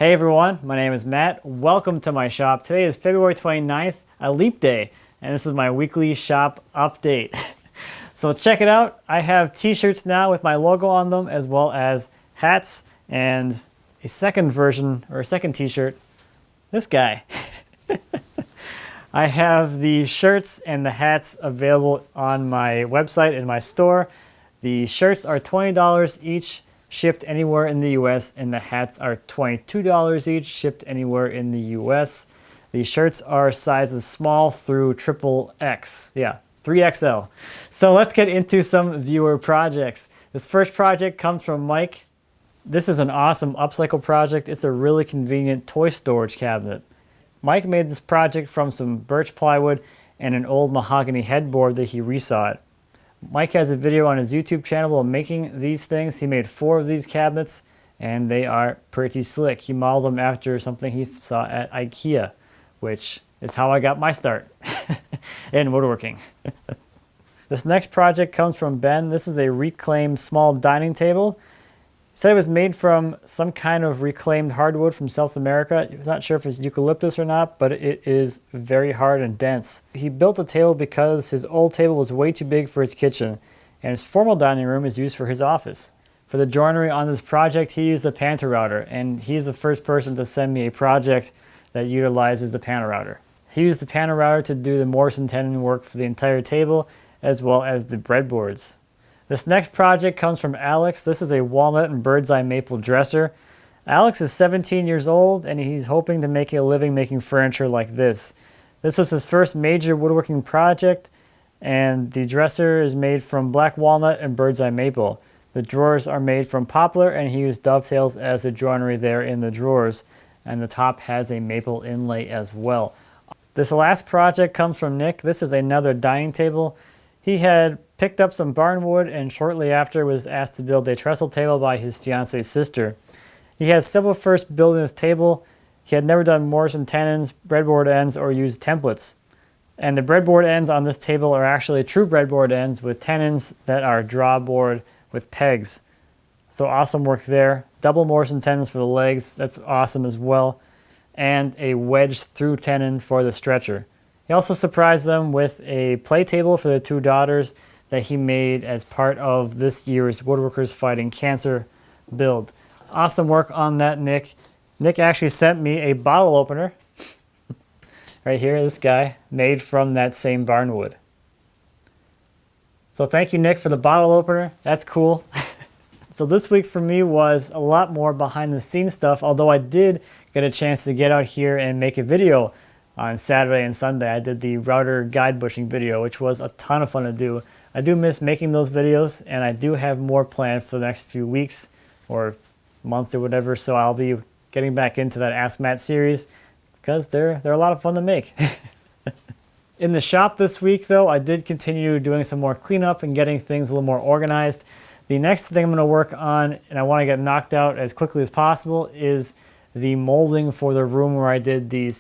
Hey everyone, my name is Matt. Welcome to my shop. Today is February 29th, a leap day, and this is my weekly shop update. So check it out. I have t-shirts now with my logo on them, as well as hats and a second version, or a second t-shirt, this guy. I have the shirts and the hats available on my website in my store. The shirts are $20 each, shipped anywhere in the US, and the hats are $22 each, shipped anywhere in the US. The shirts are sizes small through triple X. Yeah, 3XL. So let's get into some viewer projects. This first project comes from Mike. This is an awesome upcycle project. It's a really convenient toy storage cabinet. Mike made this project from some birch plywood and an old mahogany headboard that he resawed. Mike has a video on his YouTube channel of making these things. He made 4 of these cabinets and they are pretty slick. He modeled them after something he saw at IKEA, which is how I got my start in woodworking. This next project comes from Ben. This is a reclaimed small dining table. He said it was made from some kind of reclaimed hardwood from South America. He's not sure if it's eucalyptus or not, but it is very hard and dense. He built the table because his old table was way too big for his kitchen, and his formal dining room is used for his office. For the joinery on this project, he used the Panther router, and he's the first person to send me a project that utilizes the Panther router. He used the Panther router to do the Morrison tenon work for the entire table, as well as the breadboards. This next project comes from Alex. This is a walnut and Birdseye maple dresser. Alex is 17 years old and he's hoping to make a living making furniture like this. This was his first major woodworking project, and the dresser is made from black walnut and Birdseye maple. The drawers are made from poplar, and he used dovetails as the joinery there in the drawers, and the top has a maple inlay as well. This last project comes from Nick. This is another dining table. He had picked up some barnwood and shortly after was asked to build a trestle table by his fiance's sister. He has several firsts building this table. He had never done Morrison tenons, breadboard ends, or used templates. And the breadboard ends on this table are actually true breadboard ends with tenons that are drawboard with pegs. So awesome work there. Double Morrison tenons for the legs, that's awesome as well. And a wedge through tenon for the stretcher. He also surprised them with a play table for the 2 daughters that he made as part of this year's Woodworkers Fighting Cancer build. Awesome work on that, Nick. Nick actually sent me a bottle opener. Right here, this guy, made from that same barnwood. So thank you, Nick, for the bottle opener. That's cool. So this week for me was a lot more behind the scenes stuff, although I did get a chance to get out here and make a video on Saturday and Sunday. I did the router guide bushing video, which was a ton of fun to do. I do miss making those videos, and I do have more planned for the next few weeks or months or whatever, so I'll be getting back into that Ask Matt series because they're a lot of fun to make. In the shop this week, though, I did continue doing some more cleanup and getting things a little more organized. The next thing I'm going to work on, and I want to get knocked out as quickly as possible, is the molding for the room where I did the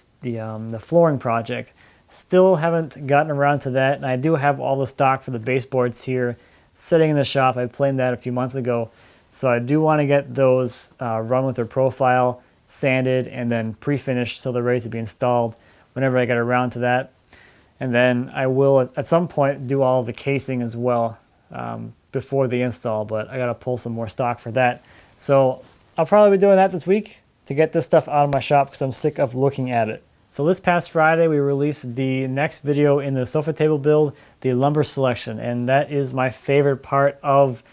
flooring project. Still haven't gotten around to that, and I do have all the stock for the baseboards here sitting in the shop. I planed that a few months ago, so I do want to get those run with their profile, sanded, and then pre-finished so they're ready to be installed whenever I get around to that. And then I will at some point do all of the casing as well before the install, but I got to pull some more stock for that. So I'll probably be doing that this week to get this stuff out of my shop because I'm sick of looking at it. So this past Friday, we released the next video in the sofa table build, the lumber selection, and that is my favorite part of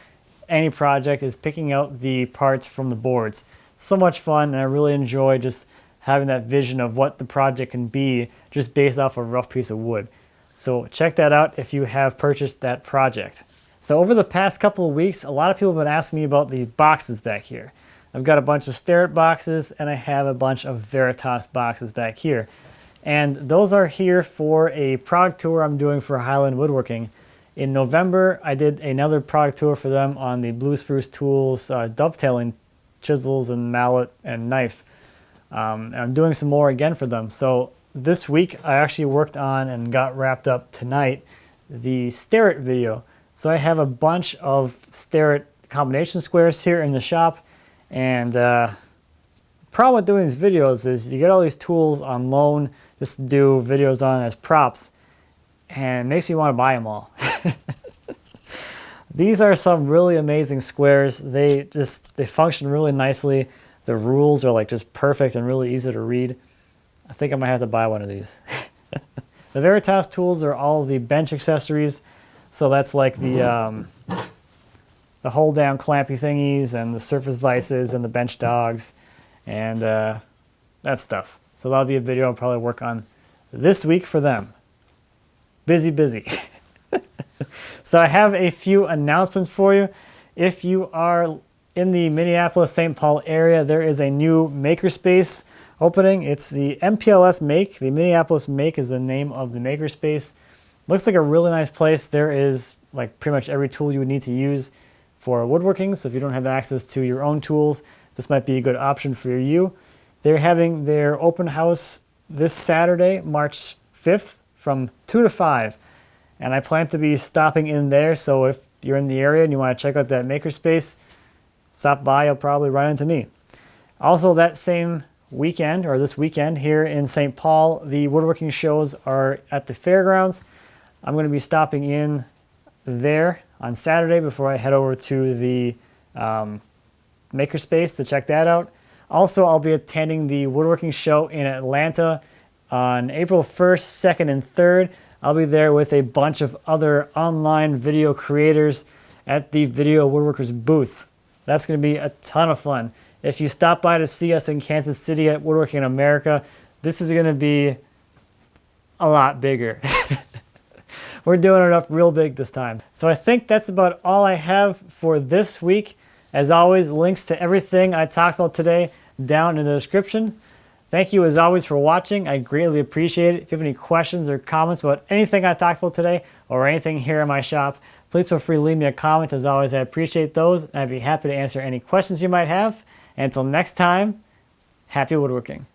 any project, is picking out the parts from the boards. So much fun, and I really enjoy just having that vision of what the project can be just based off a rough piece of wood. So check that out if you have purchased that project. So over the past couple of weeks, a lot of people have been asking me about these boxes back here. I've got a bunch of Starrett boxes and I have a bunch of Veritas boxes back here. And those are here for a product tour I'm doing for Highland Woodworking. In November, I did another product tour for them on the Blue Spruce Tools dovetailing chisels and mallet and knife. And I'm doing some more again for them. So this week, I actually worked on and got wrapped up tonight the Starrett video. So I have a bunch of Starrett combination squares here in the shop, and problem with doing these videos is you get all these tools on loan just to do videos on as props, and it makes me want to buy them all. These are some really amazing squares. They function really nicely. The rules are like just perfect and really easy to read. I think I might have to buy one of these. The Veritas tools are all the bench accessories. So that's like the hold down clampy thingies and the surface vices and the bench dogs and that stuff. So that'll be a video I'll probably work on this week for them. Busy, busy. So I have a few announcements for you. If you are in the Minneapolis-St. Paul area, there is a new makerspace opening. It's the MPLS Make. The Minneapolis Make is the name of the makerspace. Looks like a really nice place. There is like pretty much every tool you would need to use for woodworking. So if you don't have access to your own tools, this might be a good option for you. They're having their open house this Saturday, March 5th from 2 to 5. And I plan to be stopping in there. So if you're in the area and you want to check out that makerspace, stop by. You'll probably run into me. Also that same weekend, or this weekend here in St. Paul, the woodworking shows are at the fairgrounds. I'm going to be stopping in there on Saturday before I head over to the makerspace to check that out. Also, I'll be attending the woodworking show in Atlanta on April 1st, 2nd, and 3rd. I'll be there with a bunch of other online video creators at the Video Woodworkers booth. That's going to be a ton of fun. If you stop by to see us in Kansas City at Woodworking in America, this is going to be a lot bigger. We're doing it up real big this time. So I think that's about all I have for this week. As always, links to everything I talked about today down in the description. Thank you as always for watching. I greatly appreciate it. If you have any questions or comments about anything I talked about today or anything here in my shop, please feel free to leave me a comment. As always, I appreciate those. And I'd be happy to answer any questions you might have. And until next time, happy woodworking.